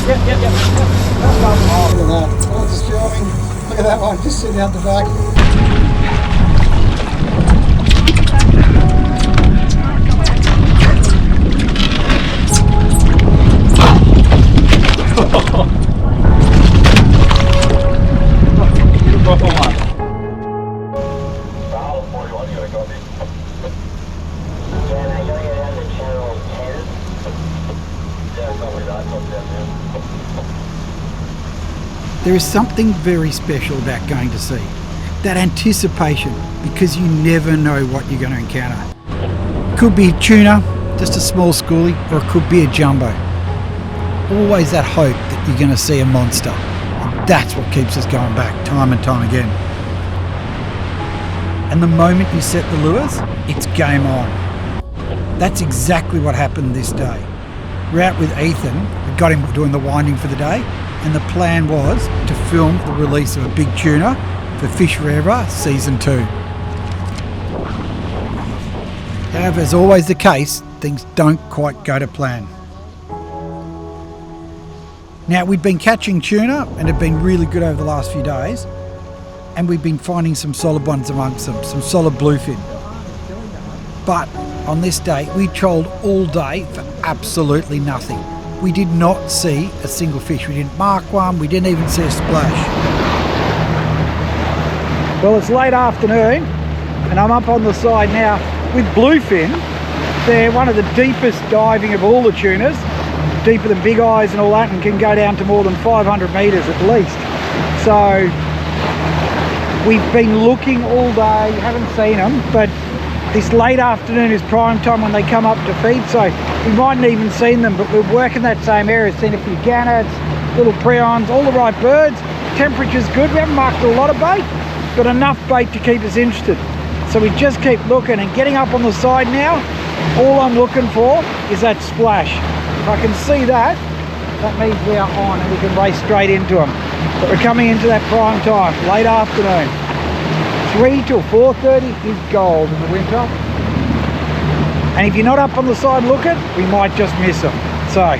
Look at that. Auds is filming. Look at that one, just sitting out the back. There is something very special about going to sea. That anticipation, because you never know what you're going to encounter. Could be a tuna, just a small schoolie, or it could be a jumbo. Always that hope that you're going to see a monster. And that's what keeps us going back time and time again. And the moment you set the lures, it's game on. That's exactly what happened this day. We're out with Ethan, we got him doing the winding for the day, and the plan was to film the release of a big tuna for Fish Forever Season 2. However, as always the case, things don't quite go to plan. Now, we'd been catching tuna and have been really good over the last few days, and we've been finding some solid ones amongst them, some solid bluefin. But on this day, we trolled all day for absolutely nothing. We did not see a single fish. We didn't mark one, we didn't even see a splash. Well, it's late afternoon and I'm up on the side now with bluefin. They're one of the deepest diving of all the tunas, deeper than big eyes and all that, and can go down to more than 500 metres at least. So we've been looking all day, haven't seen them, but this late afternoon is prime time when they come up to feed, so we mightn't even seen them, but we're working that same area, seen a few gannets, little prions, all the right birds. Temperature's good, we haven't marked a lot of bait, but enough bait to keep us interested. So we just keep looking and getting up on the side now. All I'm looking for is that splash. If I can see that, that means we are on and we can race straight into them. But we're coming into that prime time, late afternoon. 3 till 4:30 is gold in the winter. And if you're not up on the side looking, we might just miss them. So,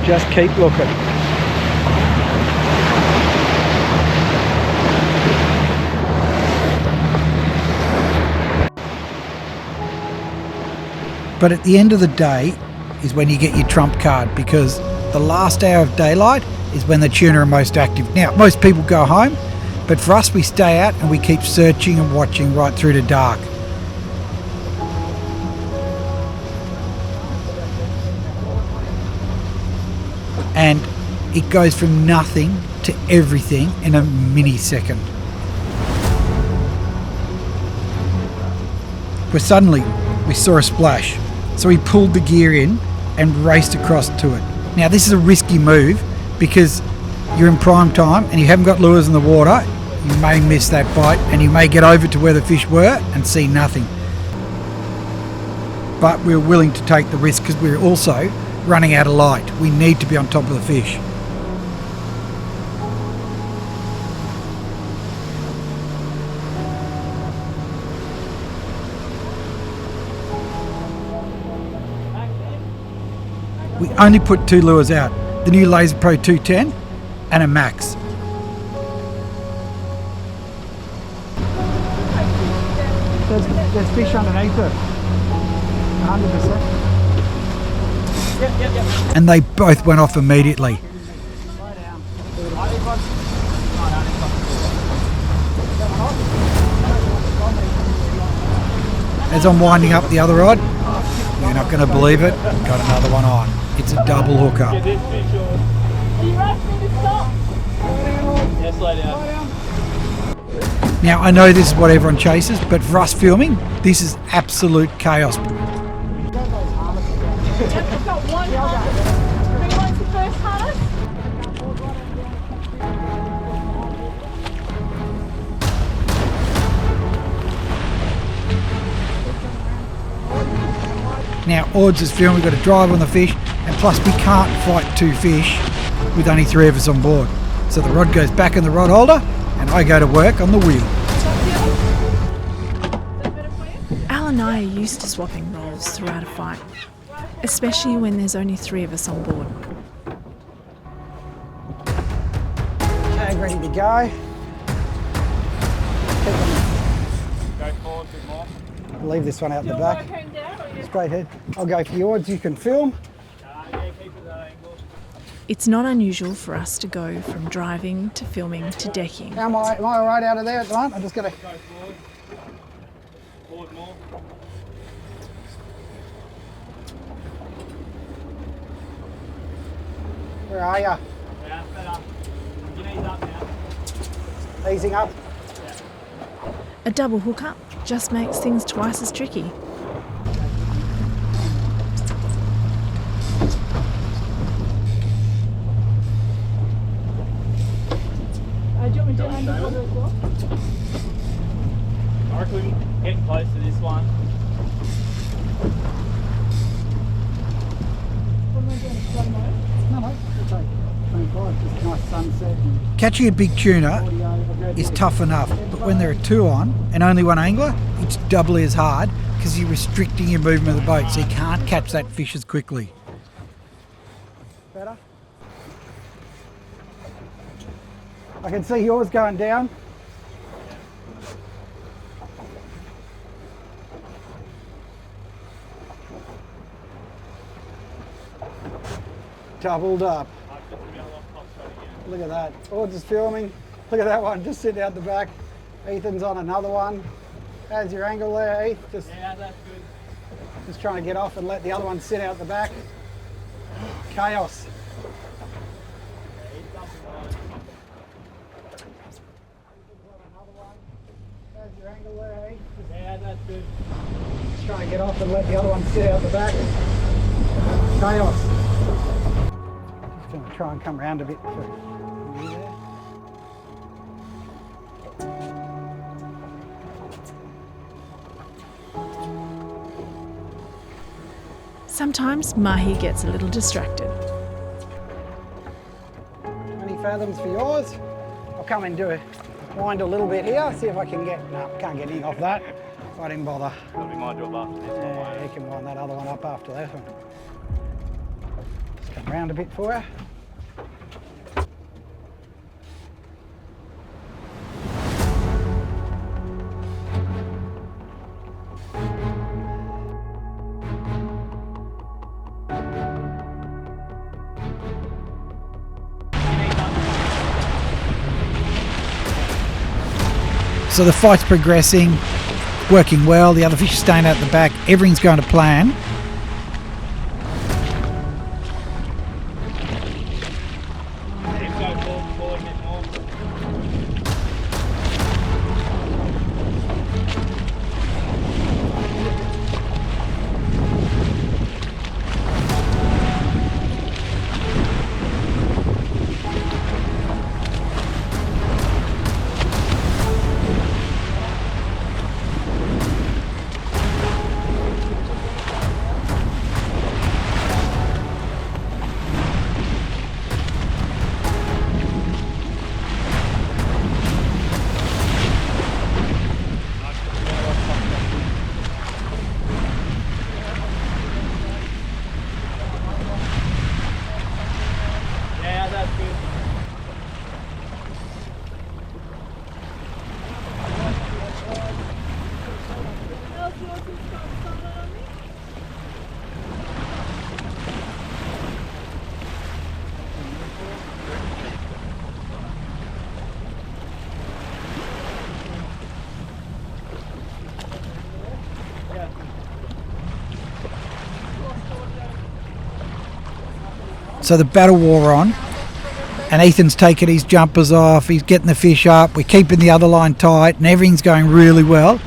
just keep looking. But at the end of the day is when you get your trump card, because the last hour of daylight is when the tuna are most active. Now, most people go home, but for us, we stay out and we keep searching and watching right through to dark. And it goes from nothing to everything in a millisecond. But suddenly, we saw a splash. So we pulled the gear in and raced across to it. Now, this is a risky move because you're in prime time and you haven't got lures in the water. You may miss that bite and you may get over to where the fish were and see nothing. But we're willing to take the risk because we're also running out of light. We need to be on top of the fish. We only put 2 lures out, the new Laser Pro 210 and a Max. There's fish underneath it, 100%. Yep. And they both went off immediately. As I'm winding up the other rod, you're not going to believe it, got another one on. It's a double hookup. Are you asking me to stop? Yeah, slow down. Now, I know this is what everyone chases, but for us filming, this is absolute chaos. I've got one harness. Who wants the first harness? Now, Auds is filming, we've got to drive on the fish, and plus we can't fight 2 fish with only 3 of us on board. So the rod goes back in the rod holder, and I go to work on the wheel. Al and I are used to swapping roles throughout a fight, especially when there's only 3 of us on board. ready to go. Go forward a bit more. I'll leave this one out Do the you want back. to came down or you Straight head. I'll go for yours, you can film. yeah, keep it that angle. It's not unusual for us to go from driving to filming to decking. Am I all right out of there at the moment? I'm just going to... Go forward. Forward more. Where are you? Yeah, better. Your knees up now. Easing up. A double hookup just makes things twice as tricky. Do you want me to hand the water as well? I reckon we can get close to this one. No, it's okay. 25, just a nice sunset. Catching a big tuna is tough enough, but when there are two on and only one angler, it's doubly as hard because you're restricting your movement of the boat, so you can't catch that fish as quickly. Better? I can see yours going down. Doubled up. Look at that. Auds is filming. Look at that one, just sitting out the back. Ethan's on another one. How's your angle there, Heath? Yeah, that's good. Just trying to get off and let the other one sit out the back. Chaos. How's your angle there, Heath? Yeah, that's good. Just trying to get off and let the other one sit out the back. Chaos. Just going to try and come around a bit for you there. Sometimes Mahi gets a little distracted. 20 fathoms for yours. I'll come and do it. Wind a little bit here, see if I can get... No, can't get anything off that. I didn't bother. That'll be my job after this one. Yeah, you can wind that other one up after that one. Just come round a bit for you. So the fight's progressing, working well, the other fish are staying out the back, everything's going to plan. Go forward a bit more. Yeah, that's good. So the battle war on, and Ethan's taking his jumpers off, he's getting the fish up, we're keeping the other line tight, and everything's going really well.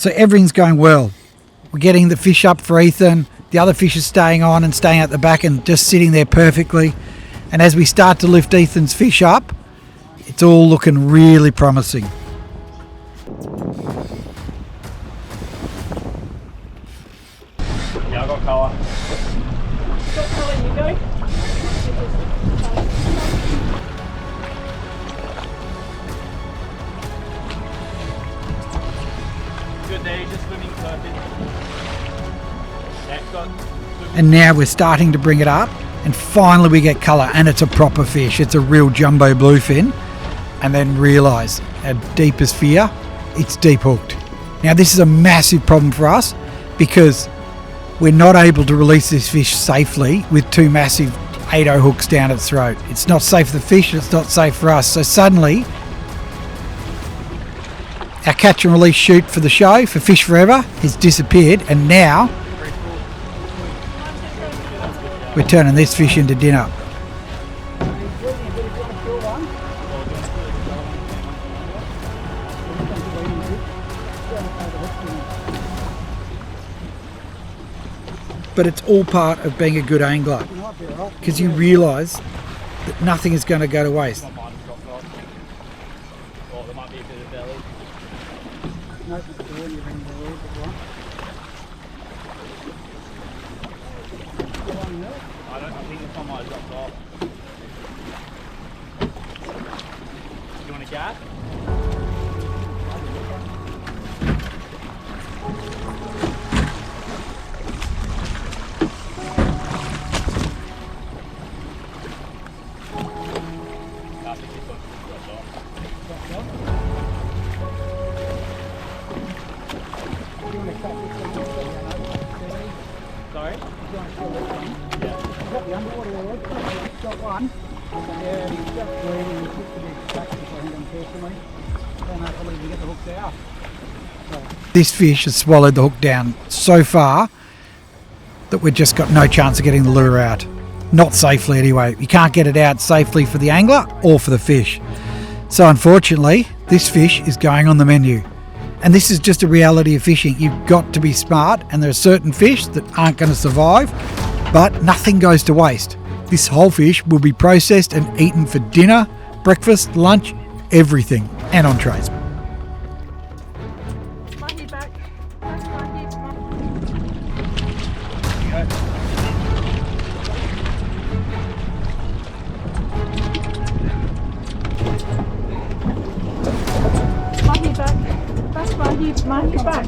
So everything's going well. We're getting the fish up for Ethan. The other fish is staying on and staying at the back and just sitting there perfectly. And as we start to lift Ethan's fish up, it's all looking really promising. Yeah, I got colour. Got colour, you go. Good there, just swimming perfect. That's got And now we're starting to bring it up, and finally we get colour, and it's a proper fish. It's a real jumbo bluefin. And then realise our deepest fear, it's deep hooked. Now this is a massive problem for us because we're not able to release this fish safely with two massive 8-0 hooks down its throat. It's not safe for the fish, it's not safe for us. So suddenly our catch and release shoot for the show for Fish Forever has disappeared, and now we're turning this fish into dinner. But it's all part of being a good angler, because you realise that nothing is going to go to waste. Oh, there might be a bit of belly. I think this one might have dropped off. You want a gap? Sorry? Got the underwater already. Got one. Yeah, he's just bleeding. He's just a bit back, I think, unfortunately. Don't know if I'll even get the hooks out. This fish has swallowed the hook down so far that we've just got no chance of getting the lure out. Not safely anyway. You can't get it out safely for the angler or for the fish. So unfortunately, this fish is going on the menu. And this is just a reality of fishing. You've got to be smart, and there are certain fish that aren't going to survive, but nothing goes to waste. This whole fish will be processed and eaten for dinner, breakfast, lunch, everything, and entrees. Mind your back.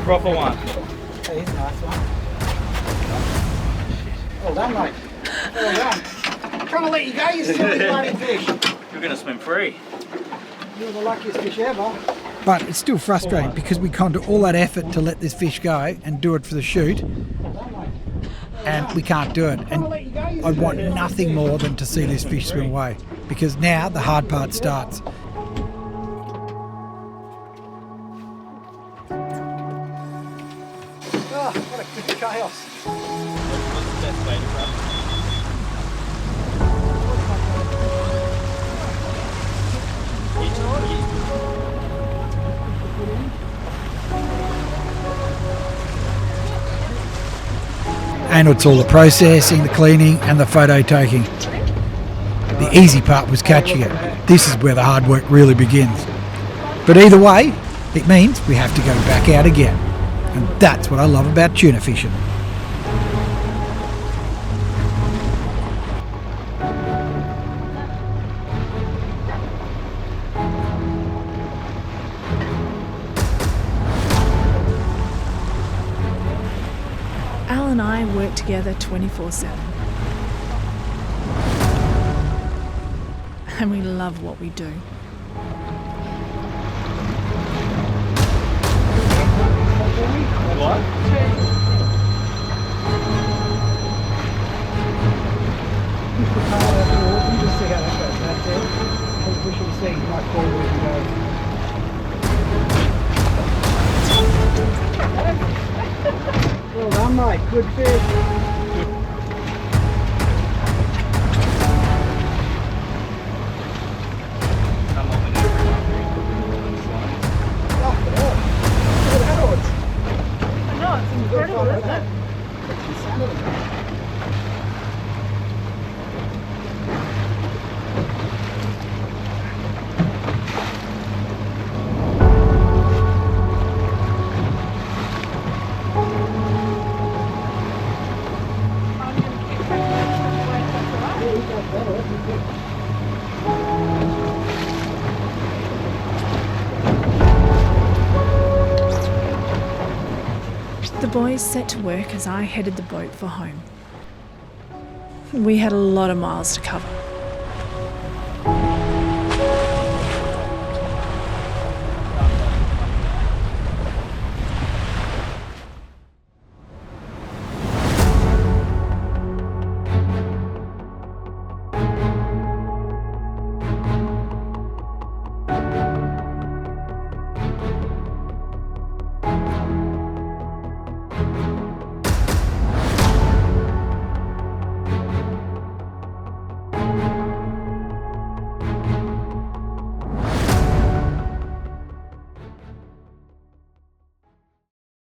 Proper one. That is a nice one. Well done, mate. Well done. I'm trying to let you go, you silly bloody fish. You're going to swim free. You're the luckiest fish ever. But it's still frustrating because we can't do all that effort to let this fish go and do it for the shoot, and we can't do it. And I want nothing more than to see this fish swim away, because now the hard part starts. Oh, what a kick of chaos. What's the best way to grab it? And it's all the processing, the cleaning and the photo taking. The easy part was catching it. This is where the hard work really begins. But either way, it means we have to go back out again. And that's what I love about tuna fishing. Al and I work together 24/7. And we love what we do. What? Just see how that goes. That's it. We should see my forward and go. Well done, mate. Good fish. I know, it's incredible, isn't it? The boys set to work as I headed the boat for home. We had a lot of miles to cover.